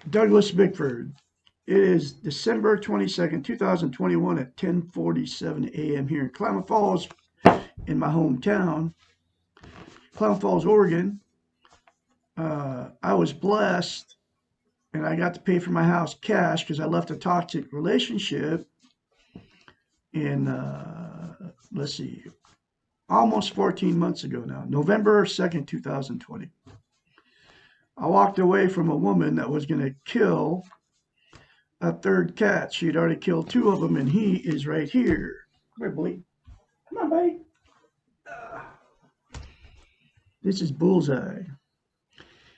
Douglas Bickford. It is December 22nd, 2021 at 10:47 a.m. here in Klamath Falls, in my hometown, Klamath Falls, Oregon. I was blessed and I got to pay for my house cash because I left a toxic relationship in, let's see, almost 14 months ago now, November 2nd, 2020. I walked away from a woman that was going to kill a third cat. She'd already killed two of them, and he is right here. Come here, boy. Come on, buddy. This is Bullseye.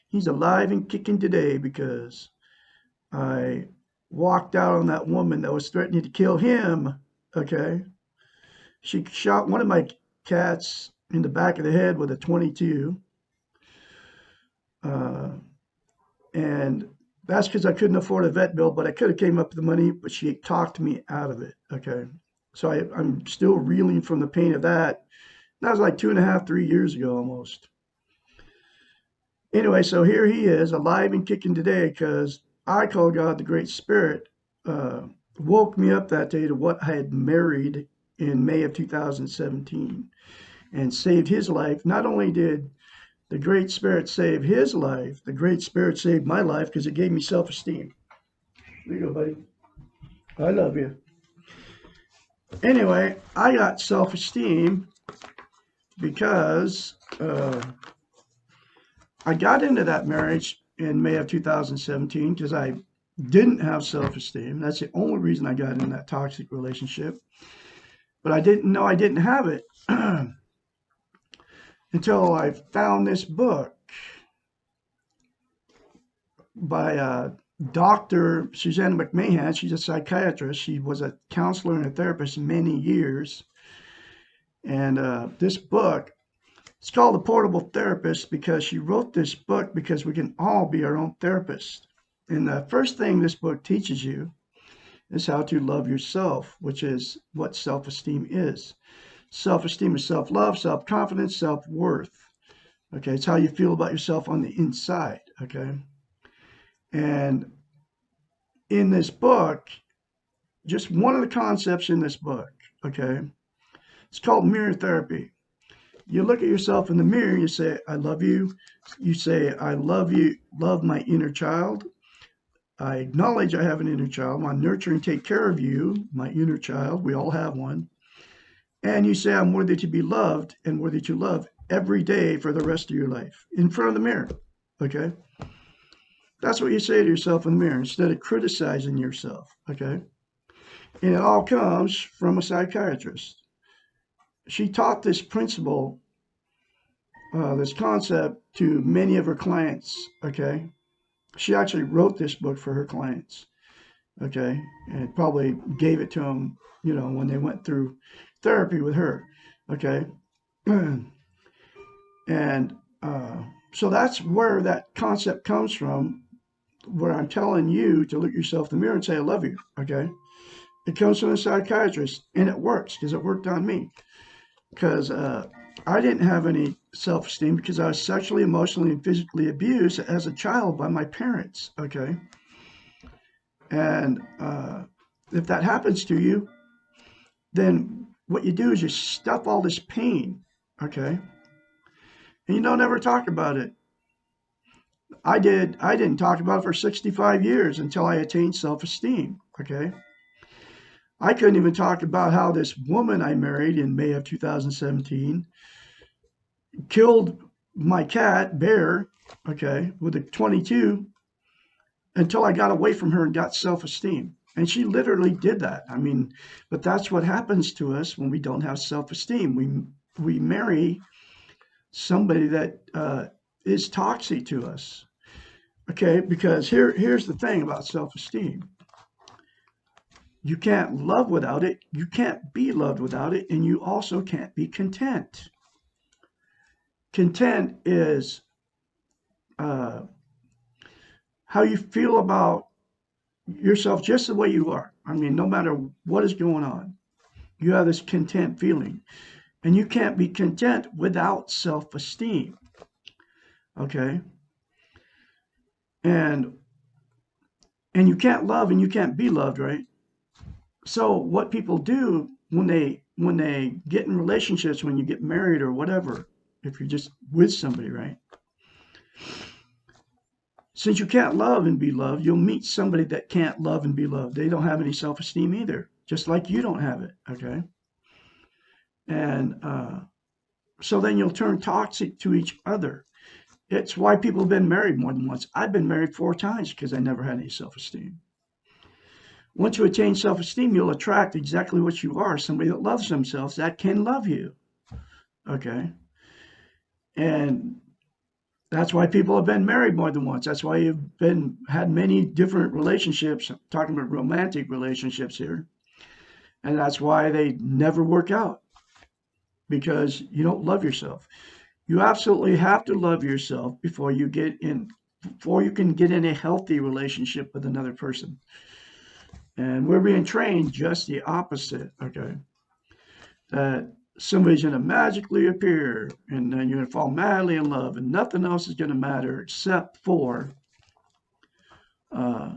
He's alive and kicking today because I walked out on that woman that was threatening to kill him. Okay. She shot one of my cats in the back of the head with a 22. Uh, and that's because I couldn't afford a vet bill, but I could have came up with the money, but she talked me out of it. Okay. So I'm still reeling from the pain of that. That was like 2.5, 3 years ago almost. Anyway, so here he is, alive and kicking today, because I call God the Great Spirit uh, woke me up that day to what I had married in May of 2017 and saved his life. Not only did the Great Spirit save his life, the Great Spirit saved my life because it gave me self-esteem. There you go, buddy. I love you. Anyway, I got self-esteem because I got into that marriage in May of 2017 because I didn't have self-esteem. That's the only reason I got in that toxic relationship. But I didn't know I didn't have it until I found this book by Dr. Susanna McMahon. She's a psychiatrist. She was a counselor and a therapist many years. And this book, it's called The Portable Therapist because she wrote this book because we can all be our own therapist. And the first thing this book teaches you is how to love yourself, which is what self-esteem is. Self-esteem is self-love, self-confidence, self-worth. Okay, it's how you feel about yourself on the inside. Okay, and in this book, just one of the concepts in this book, okay, it's called mirror therapy. You look at yourself in the mirror, you say, I love you. You say, I love you, love my inner child. I acknowledge I have an inner child. I nurture and take care of you, my inner child. We all have one. And you say, I'm worthy to be loved and worthy to love every day for the rest of your life in front of the mirror. Okay. That's what you say to yourself in the mirror instead of criticizing yourself. Okay. And it all comes from a psychiatrist. She taught this principle, this concept to many of her clients. Okay. She actually wrote this book for her clients. Okay. And probably gave it to them, when they went through therapy with her. Okay. And so that's where that concept comes from, where I'm telling you to look yourself in the mirror and say, I love you. Okay. It comes from a psychiatrist and it works because it worked on me. Because I didn't have any self esteem because I was sexually, emotionally, and physically abused as a child by my parents. Okay. And if that happens to you, then what you do is you stuff all this pain. Okay. And you don't ever talk about it. I did. I didn't talk about it for 65 years until I attained self-esteem. Okay. I couldn't even talk about how this woman I married in May of 2017 killed my cat, Bear, okay, with a 22 until I got away from her and got self-esteem. And she literally did that. I mean, but that's what happens to us when we don't have self-esteem. We marry somebody that is toxic to us. Okay, because here's the thing about self-esteem. You can't love without it, you can't be loved without it, and you also can't be content. Content is uh, how you feel about yourself just the way you are. I mean, no matter what is going on, you have this content feeling. And you can't be content without self-esteem. Okay? And And you can't love and you can't be loved, right? So what people do when they get in relationships, when you get married or whatever, if you're just with somebody, right? Since you can't love and be loved, you'll meet somebody that can't love and be loved. They don't have any self-esteem either, just like you don't have it, okay? And so then you'll turn toxic to each other. It's why people have been married more than once. I've been married 4 times because I never had any self-esteem. Once you attain self-esteem, you'll attract exactly what you are, somebody that loves themselves, that can love you, okay? And that's why people have been married more than once. That's why you've been had many different relationships. I'm talking about romantic relationships here. And that's why they never work out because you don't love yourself. You absolutely have to love yourself before you can get in a healthy relationship with another person. And we're being trained just the opposite, okay? That somebody's going to magically appear and then you're going to fall madly in love and nothing else is going to matter except for uh,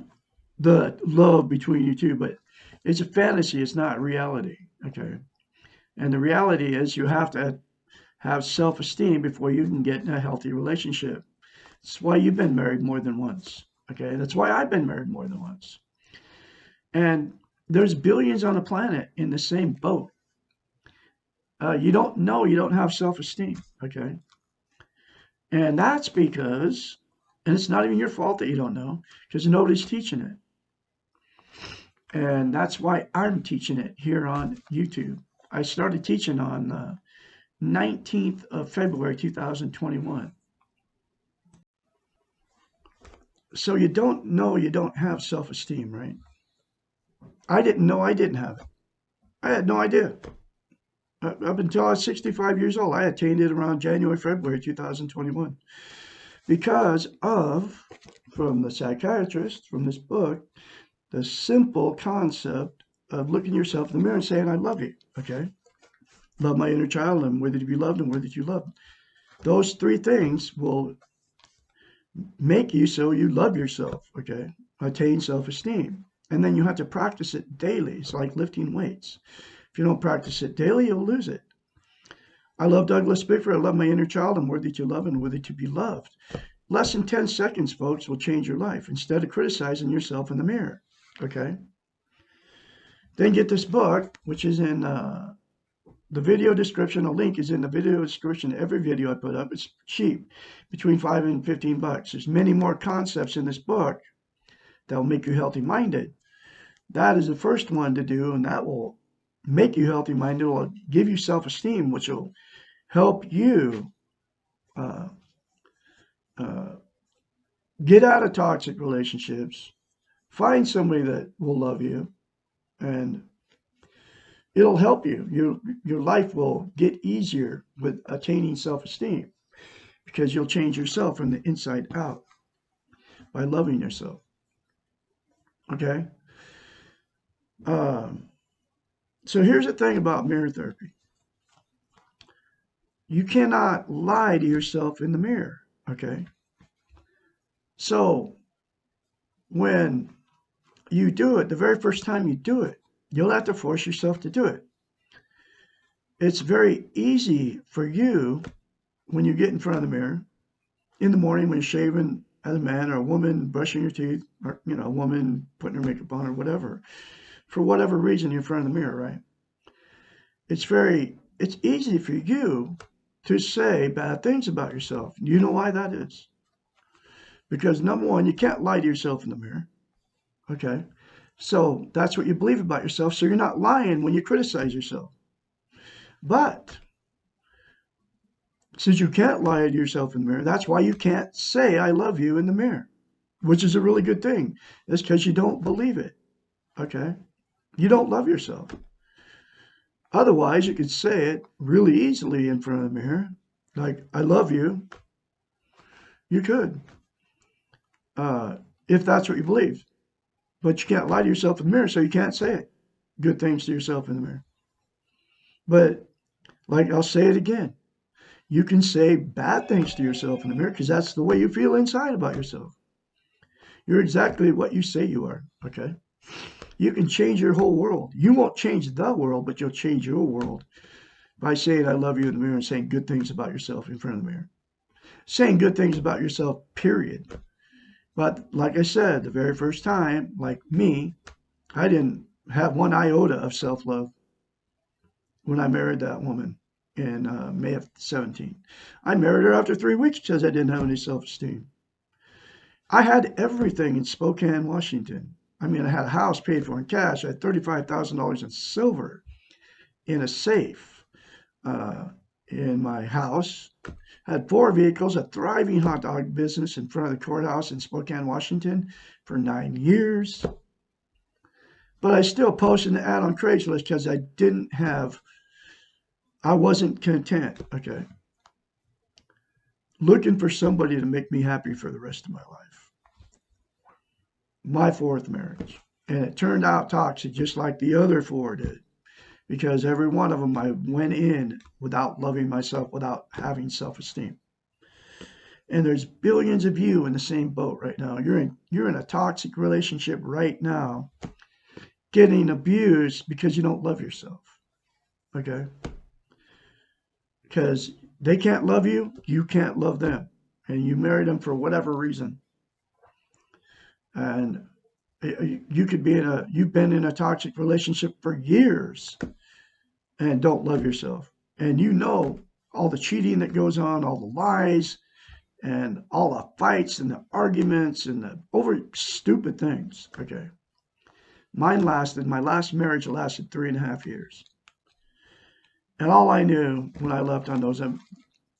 the love between you two. But it's a fantasy, it's not reality, okay? And the reality is you have to have self-esteem before you can get in a healthy relationship. That's why you've been married more than once, okay? That's why I've been married more than once. And there's billions on the planet in the same boat. You don't know you don't have self-esteem, okay? And that's because, and it's not even your fault that you don't know, because nobody's teaching it. And that's why I'm teaching it here on YouTube. I started teaching on 19th of February 2021. So you don't know you don't have self-esteem, right? I didn't know I didn't have it. I had no idea. Up until I was 65 years old, I attained it around January, February 2021 because of, from the psychiatrist, from this book, the simple concept of looking yourself in the mirror and saying, I love you, okay? Love my inner child, I'm worthy to be loved, and worthy to be loved. Those 3 things will make you so you love yourself, okay? Attain self-esteem. And then you have to practice it daily. It's like lifting weights. If you don't practice it daily, you'll lose it. I love Douglas Bickford. I love my inner child. I'm worthy to love and worthy to be loved. Less than 10 seconds, folks, will change your life instead of criticizing yourself in the mirror, okay? Then get this book, which is in the video description. A link is in the video description. Every video I put up, it's cheap, between $5 and $15. There's many more concepts in this book that will make you healthy-minded. That is the first one to do, and that will make you healthy-minded. It will give you self-esteem, which will help you uh, uh, get out of toxic relationships, find somebody that will love you, and it'll help you. Your life will get easier with attaining self-esteem because you'll change yourself from the inside out by loving yourself. Okay? Um, so here's the thing about mirror therapy. You cannot lie to yourself in the mirror. Okay? So when you do it, the very first time you do it, you'll have to force yourself to do it. It's very easy for you when you get in front of the mirror in the morning when you're shaving as a man or a woman brushing your teeth or a woman putting her makeup on or whatever, for whatever reason you're in front of the mirror, right? It's easy for you to say bad things about yourself. You know why that is? Because number one, you can't lie to yourself in the mirror. Okay. So that's what you believe about yourself. So you're not lying when you criticize yourself. But since you can't lie to yourself in the mirror, that's why you can't say I love you in the mirror, which is a really good thing. It's because you don't believe it. Okay. You don't love yourself. Otherwise, you could say it really easily in front of the mirror, like I love you. You could, if that's what you believe. But you can't lie to yourself in the mirror, so you can't say it. Good things to yourself in the mirror. But like I'll say it again. You can say bad things to yourself in the mirror because that's the way you feel inside about yourself. You're exactly what you say you are. Okay. You can change your whole world. You won't change the world, but you'll change your world by saying I love you in the mirror and saying good things about yourself in front of the mirror. Saying good things about yourself, period. But like I said, the very first time, like me, I didn't have one iota of self love when I married that woman in May of 17. I married her after 3 weeks because I didn't have any self esteem. I had everything in Spokane, Washington. I mean, I had a house paid for in cash. I had $35,000 in silver in a safe uh, in my house. Had 4 vehicles, a thriving hot dog business in front of the courthouse in Spokane, Washington for 9 years. But I still posted an ad on Craigslist because I wasn't content. Okay. Looking for somebody to make me happy for the rest of my life. My fourth marriage. And it turned out toxic just like the other four did. Because every one of them I went in without loving myself, without having self esteem. And there's billions of you in the same boat right now. You're in a toxic relationship right now, getting abused because you don't love yourself. Okay? Because they can't love you, you can't love them. And you married them for whatever reason. And you've been in a toxic relationship for years and don't love yourself. And you know all the cheating that goes on, all the lies, and all the fights and the arguments and the over stupid things. Okay. My last marriage lasted 3.5 years. And all I knew when I left on those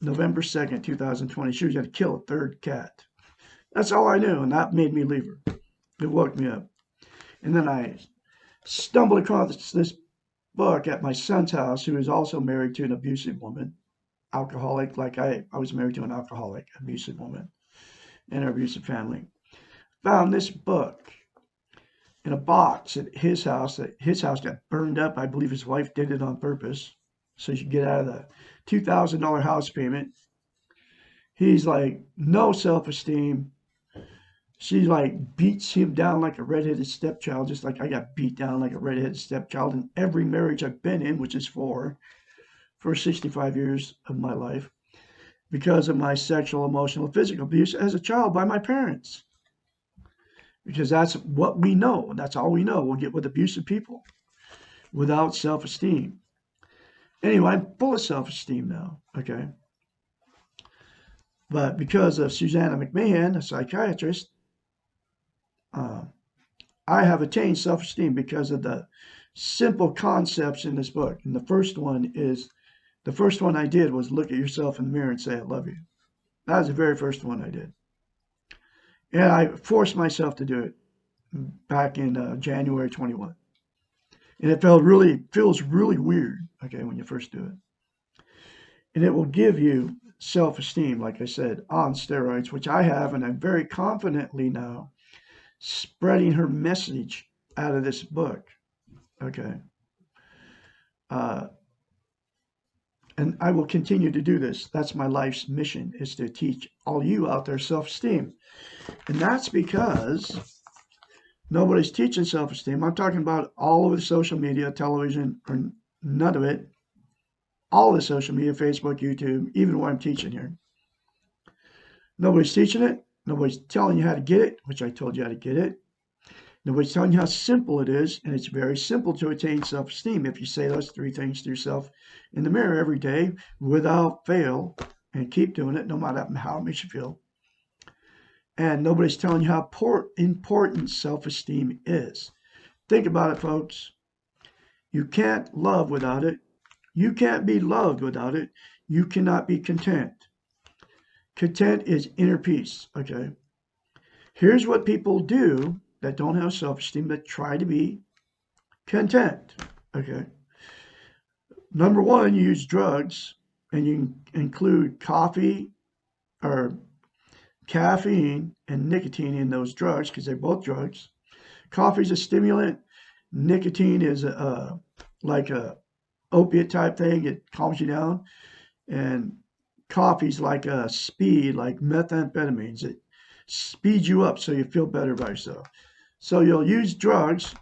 November 2nd, 2020, she was going to kill a third cat. That's all I knew. And that made me leave her. It woke me up. And then I stumbled across this book at my son's house, who was also married to an abusive woman, alcoholic, like I was married to an alcoholic, abusive woman in an abusive family. Found this book in a box at his house. That his house got burned up. I believe his wife did it on purpose so she could get out of the $2,000 house payment. He's like, no self esteem. She like beats him down like a redheaded stepchild, just like I got beat down like a redheaded stepchild in every marriage I've been in, which is for 65 years of my life, because of my sexual, emotional, physical abuse as a child by my parents. Because that's what we know. That's all we know. We'll get with abusive people without self esteem. Anyway, I'm full of self esteem now. Okay. But because of Susanna McMahon, a psychiatrist, uh, I have attained self esteem because of the simple concepts in this book. And the first one I did was look at yourself in the mirror and say, I love you. That was the very first one I did. And I forced myself to do it back in January 21. And feels really weird, okay, when you first do it. And it will give you self-esteem, like I said, on steroids, which I have, and I'm very confidently now spreading her message out of this book, okay. Uh, and I will continue to do this. That's my life's mission, is to teach all you out there self-esteem. And that's because nobody's teaching self-esteem. I'm talking about all over the social media, television, or none of it. All the social media, Facebook, YouTube, even where I'm teaching here. Nobody's teaching it. Nobody's telling you how to get it, which I told you how to get it. Nobody's telling you how simple it is, and it's very simple to attain self-esteem if you say those 3 things to yourself in the mirror every day without fail, and keep doing it no matter how it makes you feel. And nobody's telling you how important self-esteem is. Think about it, folks. You can't love without it. You can't be loved without it. You cannot be content. Content is inner peace, okay? Here's what people do that don't have self-esteem that try to be content, okay? Number one, you use drugs, and you include coffee or caffeine and nicotine in those drugs because they're both drugs. Coffee is a stimulant. Nicotine is like a opiate type thing. It calms you down. And coffee's like a speed, like methamphetamines. speed you up so you feel better about yourself. So you'll use drugs,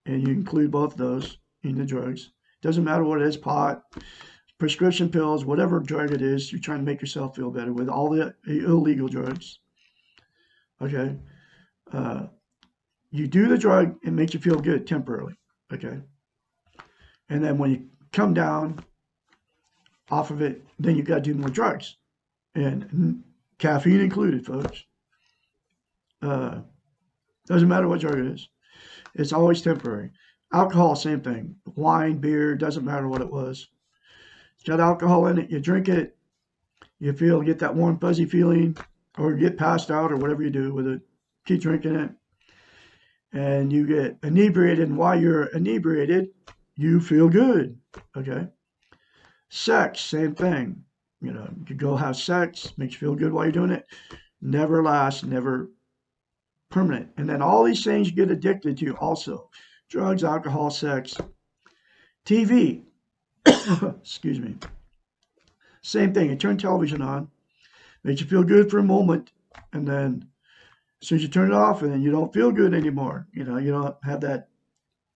and you include both of those in the drugs. Doesn't matter what it is, pot, prescription pills, whatever drug it is, you're trying to make yourself feel better with all the illegal drugs. Okay. Uh, you do the drug, it makes you feel good temporarily. Okay. And then when you come down off of it, then you got to do more drugs, and caffeine included, folks. Uh, doesn't matter what drug it is, it's always temporary. Alcohol, same thing. Wine, beer, doesn't matter what it was. It's got alcohol in it. You drink it, you get that warm, fuzzy feeling, or get passed out, or whatever you do with it. Keep drinking it, and you get inebriated. And while you're inebriated, you feel good. Okay. Sex, same thing. You could go have sex, makes you feel good while you're doing it. Never lasts, never permanent. And then all these things you get addicted to also. Drugs, alcohol, sex, TV. Excuse me. Same thing. You turn television on, makes you feel good for a moment, and then as soon as you turn it off, and then you don't feel good anymore. You don't have that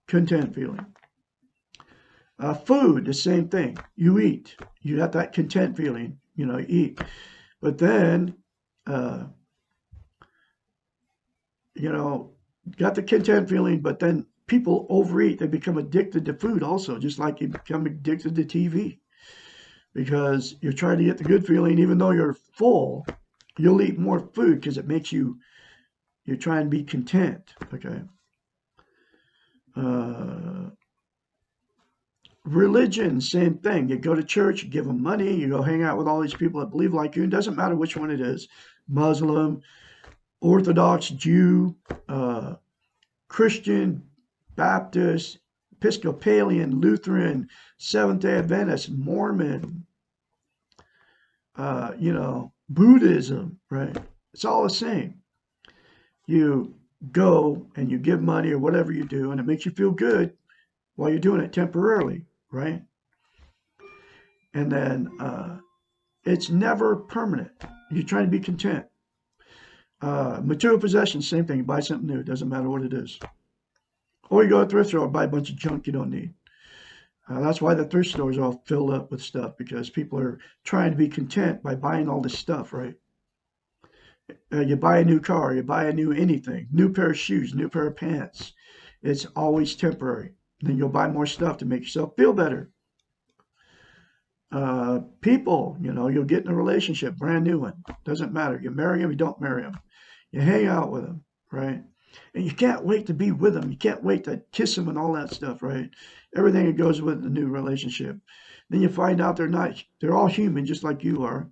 content feeling. Food, the same thing. You eat, you have that content feeling. You eat, but then, uh, got the content feeling, but then people overeat. They become addicted to food also, just like you become addicted to TV, because you're trying to get the good feeling, even though you're full. You'll eat more food because it makes you're trying to be content. Okay. Uh, Religion, same thing. You go to church, you give them money, you go hang out with all these people that believe like you. It doesn't matter which one it is: Muslim, Orthodox, Jew, Christian, Baptist, Episcopalian, Lutheran, Seventh-day Adventist, Mormon, Buddhism, right? It's all the same. You go and you give money or whatever you do, and it makes you feel good while you're doing it temporarily, right? And then it's never permanent. You're trying to be content. Material possessions, same thing. You buy something new, it doesn't matter what it is. Or you go to a thrift store and buy a bunch of junk you don't need. That's why the thrift stores are all filled up with stuff, because people are trying to be content by buying all this stuff, right? You buy a new car, you buy a new anything, new pair of shoes, new pair of pants. It's always temporary. Then you'll buy more stuff to make yourself feel better. People, you'll get in a relationship, brand new one. Doesn't matter. You marry them, you don't marry them. You hang out with them, right? And you can't wait to be with them. You can't wait to kiss them and all that stuff, right? Everything that goes with a new relationship. Then you find out they're all human, just like you are.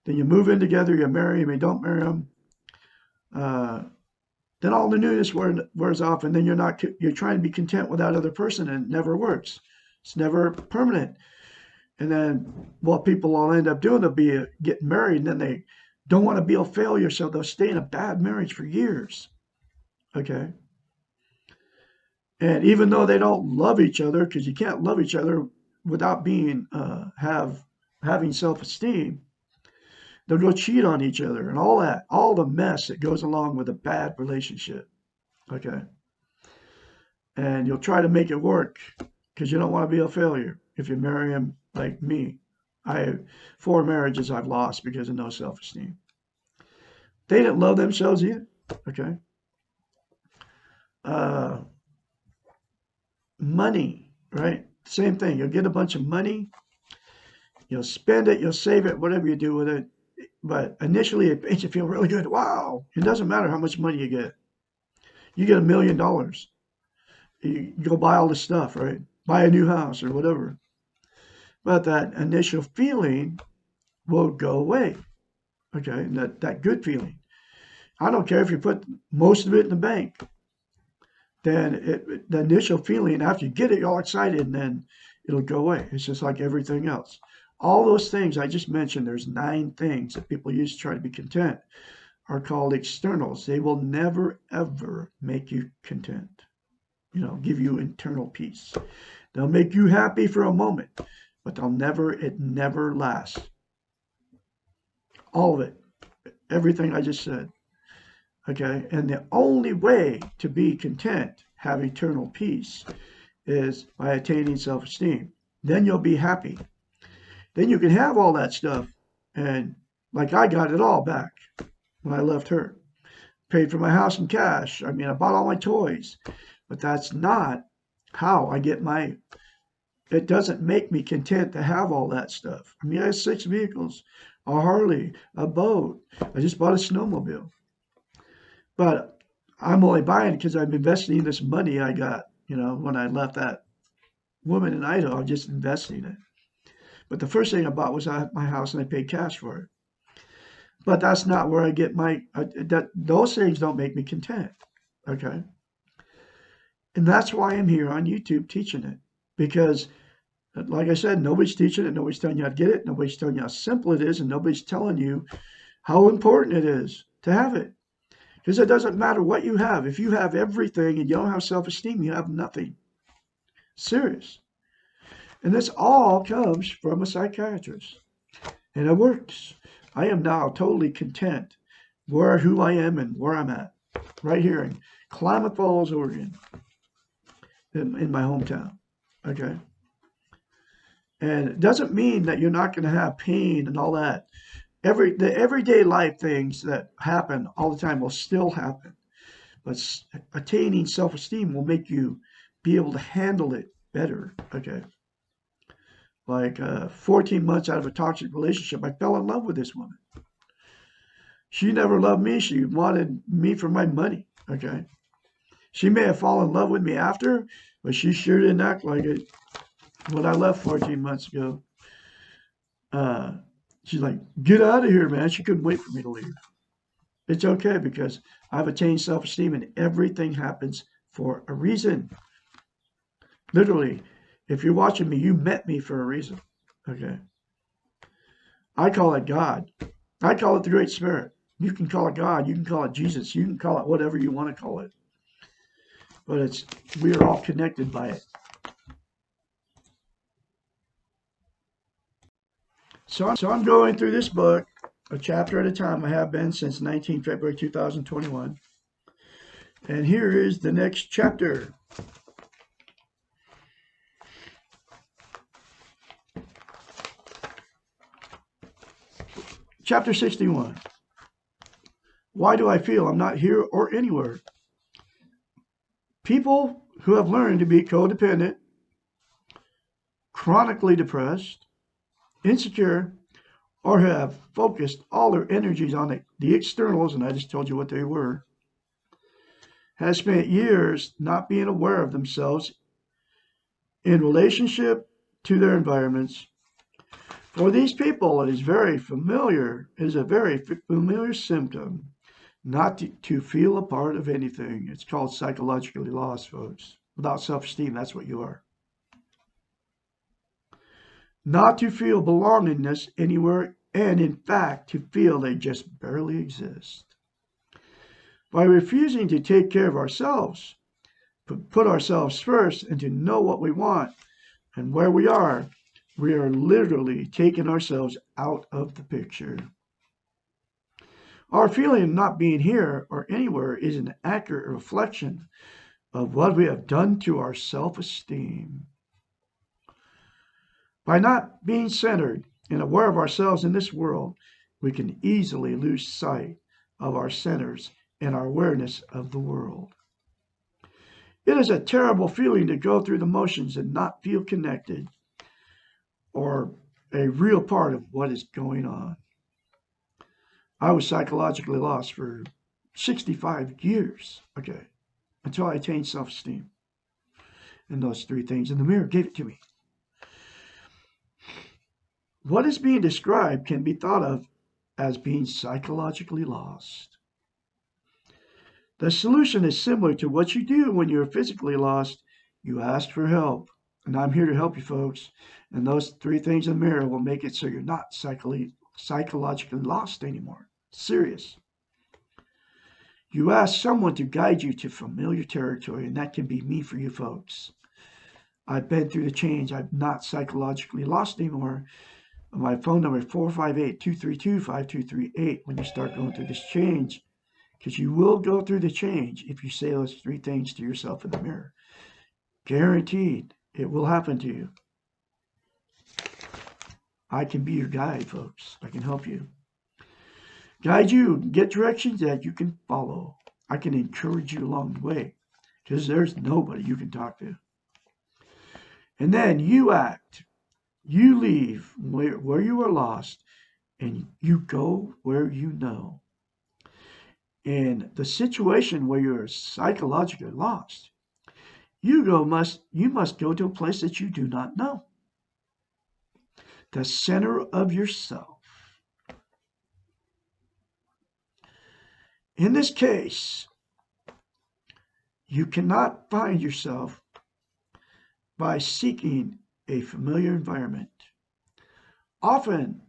Then you move in together, you marry them, you don't marry them. Then all the newness wears off, and then you're trying to be content with that other person, and it never works. It's never permanent. And then what people will end up doing, they'll be getting married, and then they don't want to be a failure, so they'll stay in a bad marriage for years. Okay. And even though they don't love each other, because you can't love each other without being having self-esteem, they'll go cheat on each other and all the mess that goes along with a bad relationship. Okay. And you'll try to make it work because you don't want to be a failure. If you marry him like me, 4 marriages I've lost because of no self-esteem. They didn't love themselves either. Okay. Money, right? Same thing. You'll get a bunch of money, you'll spend it, you'll save it, whatever you do with it. But initially, it makes you feel really good. Wow. It doesn't matter how much money you get. You get $1 million. You go buy all this stuff, right? Buy a new house or whatever. But that initial feeling will go away. Okay. That good feeling. I don't care if you put most of it in the bank. Then the initial feeling, after you get it, you're all excited, and then it'll go away. It's just like everything else. All those things I just mentioned, there's 9 things that people use to try to be content, are called externals. They will never, ever make you content, give you internal peace. They'll make you happy for a moment, but it never lasts. All of it. everything I just said. Okay. And the only way to be content, have eternal peace, is by attaining self esteem. Then you'll be happy. Then you can have all that stuff. And like I got it all back when I left her. Paid for my house in cash. I mean, I bought all my toys. But that's not how I get my, it doesn't make me content to have all that stuff. I mean, I have 6 vehicles, a Harley, a boat. I just bought a snowmobile. But I'm only buying it because I'm investing this money I got, when I left that woman in Idaho. I'm just investing it. But the first thing I bought was my house and I paid cash for it. But that's not where I get those things don't make me content. Okay. And that's why I'm here on YouTube teaching it. Because, like I said, nobody's teaching it. Nobody's telling you how to get it. Nobody's telling you how simple it is. And nobody's telling you how important it is to have it. Because it doesn't matter what you have. If you have everything and you don't have self-esteem, you have nothing. Serious. And this all comes from a psychiatrist. And it works. I am now totally content who I am and where I'm at. Right here in Klamath Falls, Oregon. In my hometown. Okay. And it doesn't mean that you're not going to have pain and all that. The everyday life things that happen all the time will still happen. But attaining self-esteem will make you be able to handle it better. Okay. Like 14 months out of a toxic relationship, I fell in love with this woman. She never loved me. She wanted me for my money. Okay. She may have fallen in love with me after, but she sure didn't act like it when I left 14 months ago. She's like, get out of here, man. She couldn't wait for me to leave. It's okay because I've attained self-esteem and everything happens for a reason. Literally, if you're watching me, you met me for a reason. Okay. I call it God. I call it the Great Spirit. You can call it God. You can call it Jesus. You can call it whatever you want to call it. But we are all connected by it. So I'm going through this book a chapter at a time. I have been since February 2021. And here is the next chapter. Chapter 61. Why do I feel I'm not here or anywhere? People who have learned to be codependent, chronically depressed, insecure, or have focused all their energies on the externals, and I just told you what they were, has spent years not being aware of themselves in relationship to their environments. For these people, it is a very familiar symptom not to feel a part of anything. It's called psychologically lost, folks. Without self-esteem, that's what you are. Not to feel belongingness anywhere, and in fact, to feel they just barely exist. By refusing to take care of ourselves, put ourselves first, and to know what we want and where we are literally taking ourselves out of the picture. Our feeling of not being here or anywhere is an accurate reflection of what we have done to our self-esteem. By not being centered and aware of ourselves in this world, we can easily lose sight of our centers and our awareness of the world. It is a terrible feeling to go through the motions and not feel connected or a real part of what is going on. I was psychologically lost for 65 years, okay, until I attained self-esteem. And those 3 things in the mirror gave it to me. What is being described can be thought of as being psychologically lost. The solution is similar to what you do when you're physically lost. You ask for help. And I'm here to help you, folks. And those 3 things in the mirror will make it so you're not psychologically lost anymore. Serious. You ask someone to guide you to familiar territory, and that can be me for you folks. I've been through the change. I'm not psychologically lost anymore. My phone number is 458-232-5238 when you start going through this change, because you will go through the change if you say those three things to yourself in the mirror. Guaranteed, it will happen to you. I can be your guide, folks. I can help you. Guide you, get directions that you can follow. I can encourage you along the way, because there's nobody you can talk to. And then you act. You leave where you are lost, and you go where you know. In the situation where you're psychologically lost, you must go to a place that you do not know. The center of yourself. In this case, you cannot find yourself by seeking a familiar environment. Often,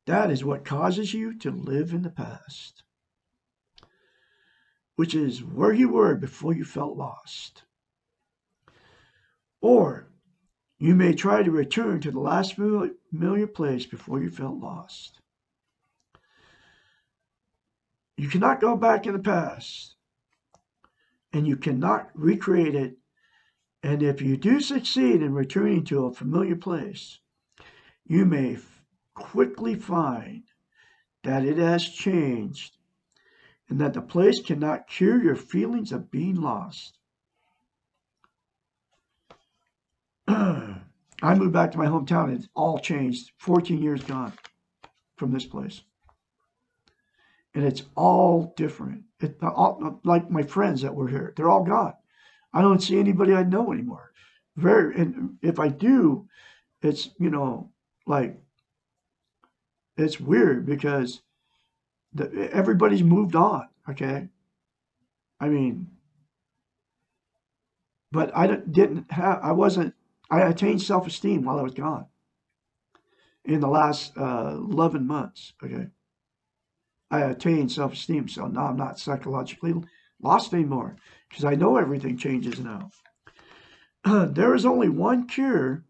that is what causes you to live in the past, which is where you were before you felt lost. Or you may try to return to the last familiar place before you felt lost. You cannot go back in the past, and you cannot recreate it. And if you do succeed in returning to a familiar place, you may quickly find that it has changed and that the place cannot cure your feelings of being lost. I moved back to my hometown and it's all changed. 14 years gone from this place. And it's all different. Like my friends that were here, they're all gone. I don't see anybody I know anymore. And if I do, it's, like, it's weird because everybody's moved on, okay? I mean, but I attained self-esteem while I was gone in the last 11 months, okay? I attained self-esteem, so now I'm not psychologically lost anymore because I know everything changes now. There is only one cure,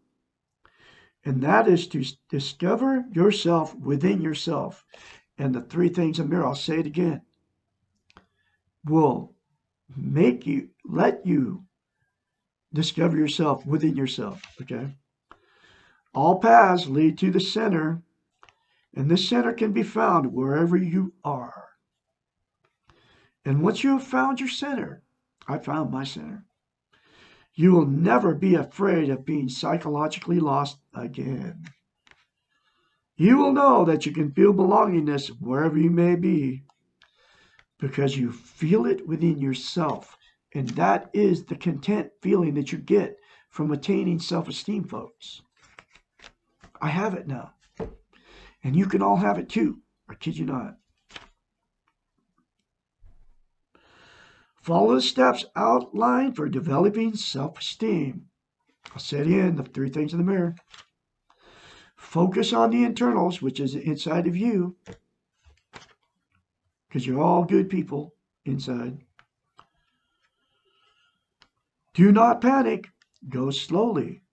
and that is to discover yourself within yourself. And the three things in the mirror, I'll say it again, will let you discover yourself within yourself, okay? All paths lead to the center, and this center can be found wherever you are. And once you have found your center, I found my center, you will never be afraid of being psychologically lost again. You will know that you can feel belongingness wherever you may be because you feel it within yourself. And that is the content feeling that you get from attaining self-esteem, folks. I have it now. And you can all have it too. I kid you not. Follow the steps outlined for developing self-esteem. I'll say it again, the three things in the mirror. Focus on the internals, which is inside of you, because you're all good people inside. Do not panic. Go slowly.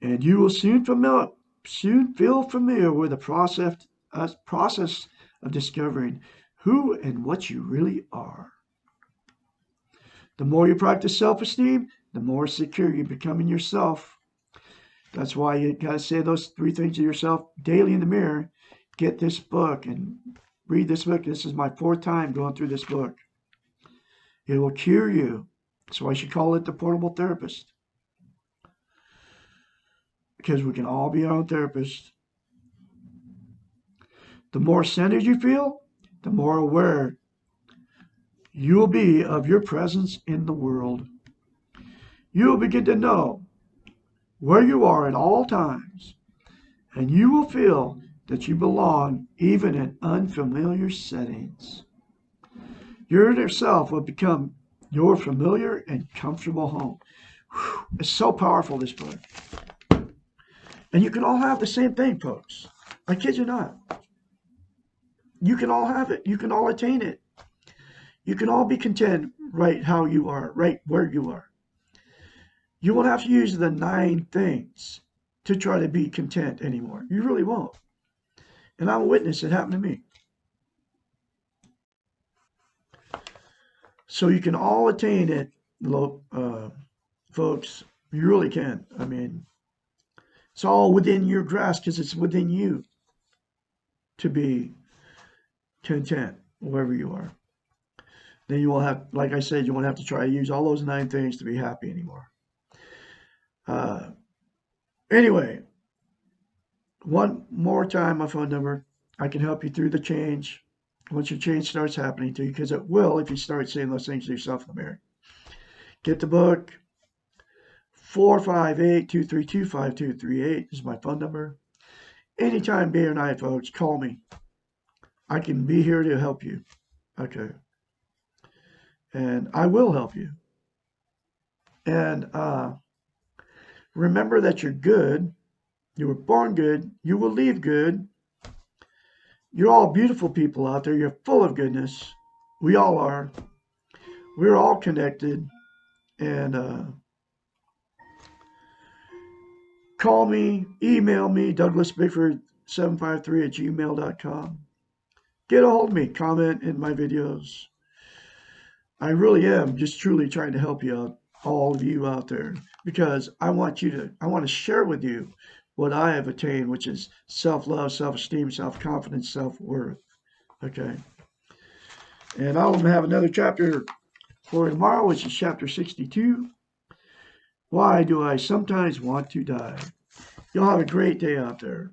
And you will soon feel familiar with the process of discovering who and what you really are. The more you practice self-esteem, the more secure you become in yourself. That's why you got to say those three things to yourself daily in the mirror. Get this book and read this book. This is my 4th time going through this book. It will cure you. That's why I should call it the portable therapist. Because we can all be our own therapist. The more centered you feel, the more aware you will be of your presence in the world. You will begin to know where you are at all times, and you will feel that you belong even in unfamiliar settings. Your inner self will become your familiar and comfortable home. Whew, it's so powerful, this book. And you can all have the same thing, folks. I kid you not. You can all have it. You can all attain it. You can all be content right how you are, right where you are. You won't have to use the 9 things to try to be content anymore. You really won't. And I'm a witness. It happened to me. So you can all attain it, folks. You really can. I mean, it's all within your grasp because it's within you to be content wherever you are. Then you won't have, like I said, you won't have to try to use all those 9 things to be happy anymore. Uh, anyway, one more time, my phone number. I can help you through the change once your change starts happening to you, because it will if you start saying those things to yourself in the mirror. Get the book. 458-232-5238 is my phone number. Anytime, day or night, folks, call me. I can be here to help you. Okay. And I will help you. And remember that you're good. You were born good. You will leave good. You're all beautiful people out there. You're full of goodness. We all are. We're all connected. And call me, email me, DouglasBickford753@gmail.com. Get a hold of me. Comment in my videos. I really am just truly trying to help you out, all of you out there, because I want to share with you what I have attained, which is self-love, self-esteem, self-confidence, self-worth. Okay. And I'll have another chapter for tomorrow, which is chapter 62. Why do I sometimes want to die? Y'all have a great day out there.